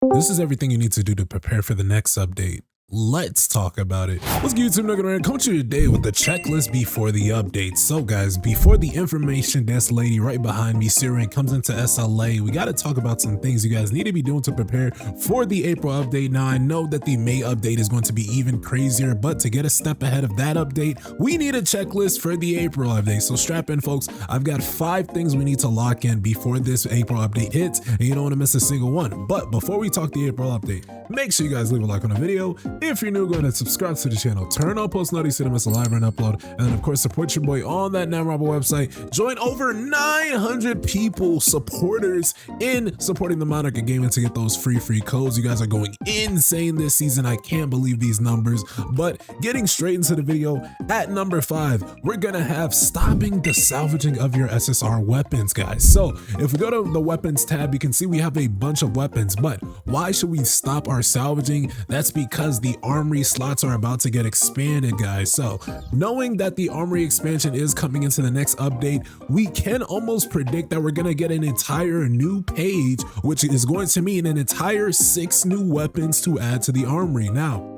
This is everything you need to do to prepare for the next update. Let's talk about it. What's good, YouTube? NoGoodEman coming to you today with the checklist before the update. So guys, before the information desk lady right behind me, Seorin, comes into SLA, we got to talk about some things you guys need to be doing to prepare for the April update. Now I know that the May update is going to be even crazier, but to get a step ahead of that update, we need a checklist for the April update. So strap in, folks. I've got 5 things we need to lock in before this April update hits, and you don't want to miss a single one. But before we talk the April update, make sure you guys leave a like on the video. If you're new, go ahead and subscribe to the channel, turn on post notifications so you don't miss a live and upload, and then of course support your boy on that NetRobber website. Join over 900 people, supporters, in supporting the Monarch Gaming to get those free codes. You guys are going insane this season. I can't believe these numbers. But getting straight into the video, at number 5, we're gonna have stopping the salvaging of your SSR weapons, guys. So if we go to the weapons tab, you can see we have a bunch of weapons, but why should we stop our salvaging? That's because the armory slots are about to get expanded, guys. So knowing that the armory expansion is coming into the next update, we can almost predict that we're gonna get an entire new page, which is going to mean an entire 6 new weapons to add to the armory. Now,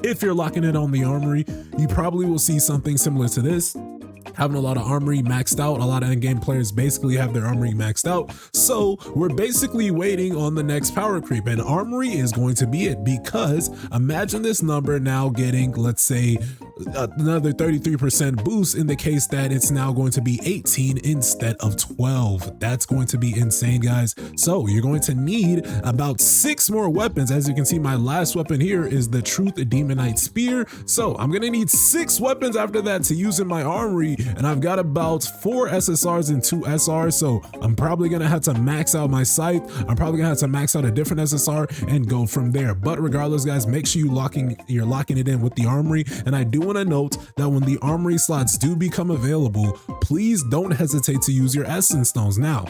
if you're locking it on the armory, you probably will see something similar to this. Having a lot of armory maxed out. A lot of endgame players basically have their armory maxed out. So we're basically waiting on the next power creep, and armory is going to be it, because imagine this number now getting, let's say, another 33% boost in the case that it's now going to be 18 instead of 12. That's going to be insane, guys. So you're going to need about 6 more weapons. As you can see, my last weapon here is the Truth Demonite Spear. So I'm gonna need 6 weapons after that to use in my armory, and I've got about 4 SSRs and 2 SRs. So I'm probably gonna have to max out my scythe. I'm probably gonna have to max out a different SSR and go from there. But regardless, guys, make sure you're locking it in with the armory. And I do want to note that when the armory slots do become available, please don't hesitate to use your essence stones. Now,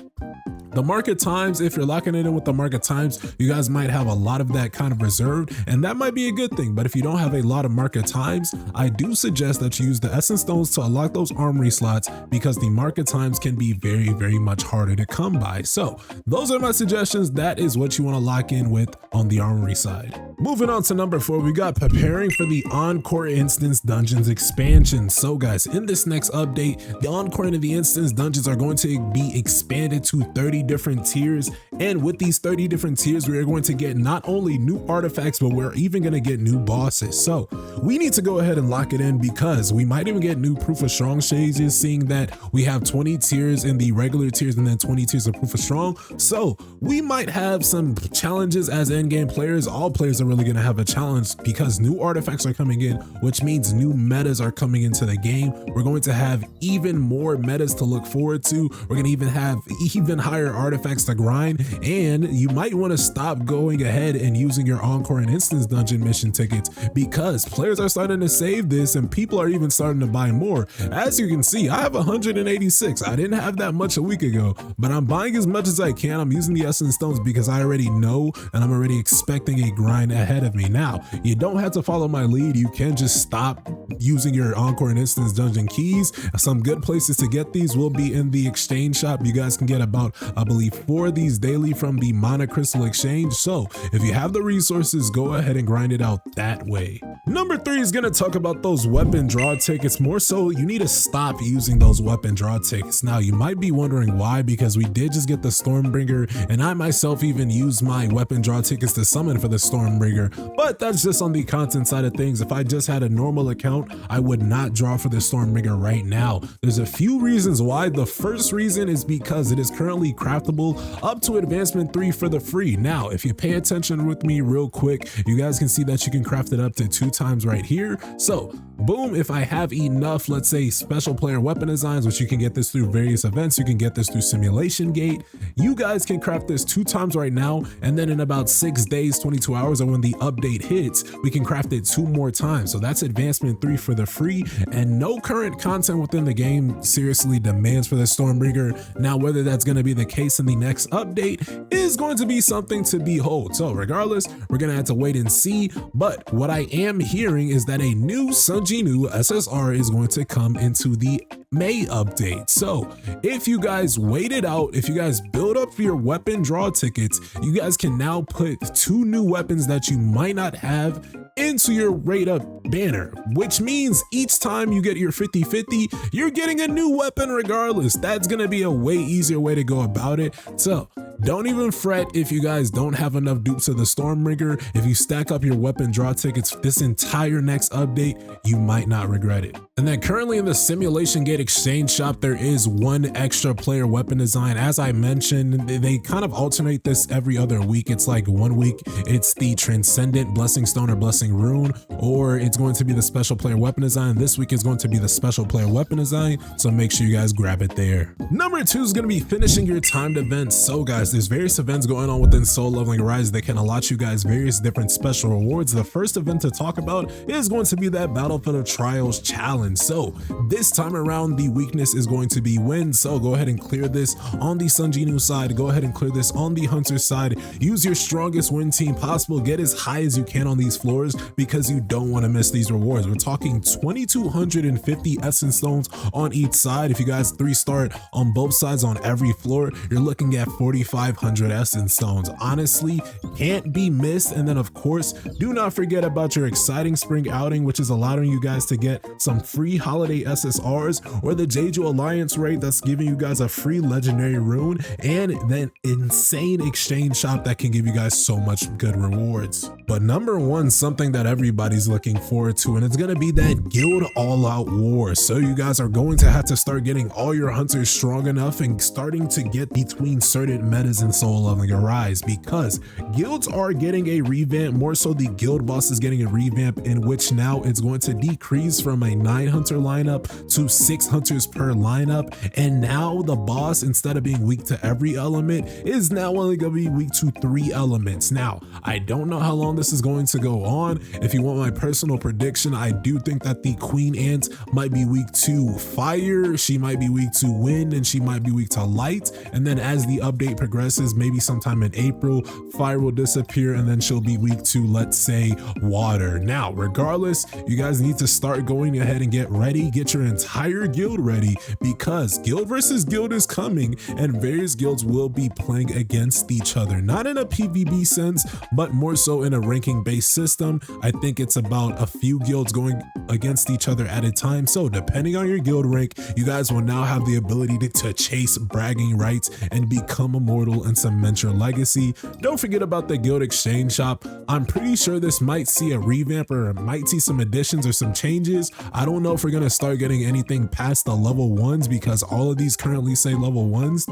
the market times, if you're locking it in with the market times, you guys might have a lot of that kind of reserved, and that might be a good thing. But if you don't have a lot of market times, I do suggest that you use the essence stones to unlock those armory slots, because the market times can be very much harder to come by. So those are my suggestions. That is what you want to lock in with on the armory side. Moving on to number 4, we got preparing for the Encore Instance Dungeons expansion. So guys, in this next update, the Encore and the Instance Dungeons are going to be expanded to 30 different tiers, and with these 30 different tiers, we are going to get not only new artifacts, but we're even going to get new bosses. So we need to go ahead and lock it in, because we might even get new Proof of Strong stages, seeing that we have 20 tiers in the regular tiers and then 20 tiers of Proof of Strong. So we might have some challenges as endgame players. All players are really going to have a challenge, because new artifacts are coming in, which means new metas are coming into the game. We're going to have even more metas to look forward to. We're going to even have even higher artifacts to grind, and you might want to stop going ahead and using your Encore and Instance Dungeon mission tickets, because players are starting to save this and people are even starting to buy more. As you can see, I have 186. I didn't have that much a week ago, but I'm buying as much as I can. I'm using the essence stones because I already know, and I'm already expecting a grind ahead of me. Now, you don't have to follow my lead. You can just stop using your Encore and Instance Dungeon keys. Some good places to get these will be in the exchange shop. You guys can get about, I believe, 4 of these daily from the Mana Crystal Exchange. So if you have the resources, go ahead and grind it out that way. Number 3 is going to talk about those weapon draw tickets. More so, you need to stop using those weapon draw tickets. Now, you might be wondering why, because we did just get the Stormbringer, and I myself even used my weapon draw tickets to summon for the Stormbringer, but that's just on the content side of things. If I just had a normal account, I would not draw for the Stormbringer right now. There's a few reasons why. The first reason is because it is currently craftable up to advancement 3 for the free. Now, if you pay attention with me real quick, you guys can see that you can craft it up to 2 times right here. So boom, if I have enough, let's say, special player weapon designs, which you can get this through various events, you can get this through Simulation Gate, you guys can craft this 2 times right now, and then in about 6 days, 22 hours, or when the update hits, we can craft it 2 more times. So that's advancement 3 for the free, and no current content within the game seriously demands for the Stormbringer. Now, whether that's going to be the case in the next update is going to be something to behold. So regardless, we're going to have to wait and see. But what I am hearing is that a new Sunjinu SSR is going to come into the May update. So if you guys wait it out, if you guys build up your weapon draw tickets, you guys can now put 2 new weapons that you might not have into your rate up banner, which means each time you get your 50-50, you're getting a new weapon regardless. That's gonna be a way easier way to go about it. So don't even fret if you guys don't have enough dupes of the Stormbringer. If you stack up your weapon draw tickets this entire next update, you might not regret it. And then currently in the Simulation Gate exchange shop, there is 1 extra player weapon design. As I mentioned, they kind of alternate this every other week. It's like 1 week it's the Transcendent Blessing Stone or Blessing Rune, or it's going to be the special player weapon design. This week is going to be the special player weapon design, so make sure you guys grab it there. Number 2 is going to be finishing your timed events. So guys, there's various events going on within Soul Leveling Rise that can allot you guys various different special rewards. The first event to talk about is going to be that Battlefield of Trials challenge. So this time around, the weakness is going to be wind. So go ahead and clear this on the Sun Genu side. Go ahead and clear this on the Hunter side. Use your strongest wind team possible. Get as high as you can on these floors because you don't want to miss these rewards. We're talking 2,250 Essence Stones on each side. If you guys 3-star on both sides on every floor, you're looking at 4,500 Essence Stones. Honestly, can't be missed. And then of course, do not forget about your exciting spring outing, which is allowing you guys to get some free holiday SSRs, or the Jeju Alliance raid that's giving you guys a free legendary rune, and then insane exchange shop that can give you guys so much good rewards. But number 1, something that everybody's looking forward to, and it's gonna be that guild all-out war. So you guys are going to have to start getting all your hunters strong enough and starting to get between certain metas in Soul Leveling Arise, because guilds are getting a revamp. More so, the guild boss is getting a revamp, in which now it's going to decrease from a 9 hunter lineup to 6 hunters per lineup. And now the boss, instead of being weak to every element, is now only going to be weak to 3 elements. Now, I don't know how long this is going to go on. If you want my personal prediction, I do think that the Queen Ant might be weak to fire, she might be weak to wind, and she might be weak to light. And then as the update progresses, maybe sometime in April, fire will disappear and then she'll be weak to, let's say, water. Now, regardless, you guys need to start going ahead and get ready, get your entire guild ready, because guild versus guild is coming and various guilds will be playing against each other. Not in a PvP sense, but more so in a ranking based system. I think it's about a few guilds going against each other at a time. So depending on your guild rank, you guys will now have the ability to chase bragging rights and become immortal and cement your legacy. Don't forget about the guild exchange shop. I'm pretty sure this might see a revamp, or might see some additions or some changes. I don't know if we're gonna start getting anything past the level 1s, because all of these currently say level 1s.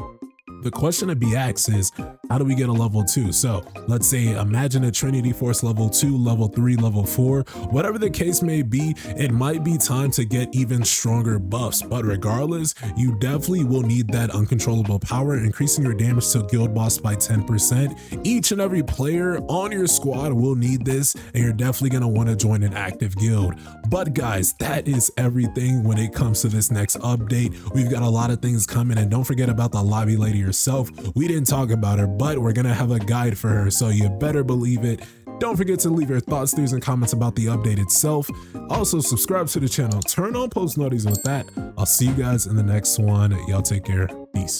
The question to be asked is, how do we get a level 2? So let's say, imagine a Trinity Force level 2, level 3, level 4, whatever the case may be, it might be time to get even stronger buffs. But regardless, you definitely will need that uncontrollable power, increasing your damage to guild boss by 10%. Each and every player on your squad will need this, and you're definitely gonna wanna join an active guild. But guys, that is everything when it comes to this next update. We've got a lot of things coming, and don't forget about the lobby lady herself. We didn't talk about her, but we're gonna have a guide for her, so you better believe it. Don't forget to leave your thoughts, theories, and comments about the update itself. Also, subscribe to the channel, turn on post notifications. With that, I'll see you guys in the next one. Y'all take care. Peace.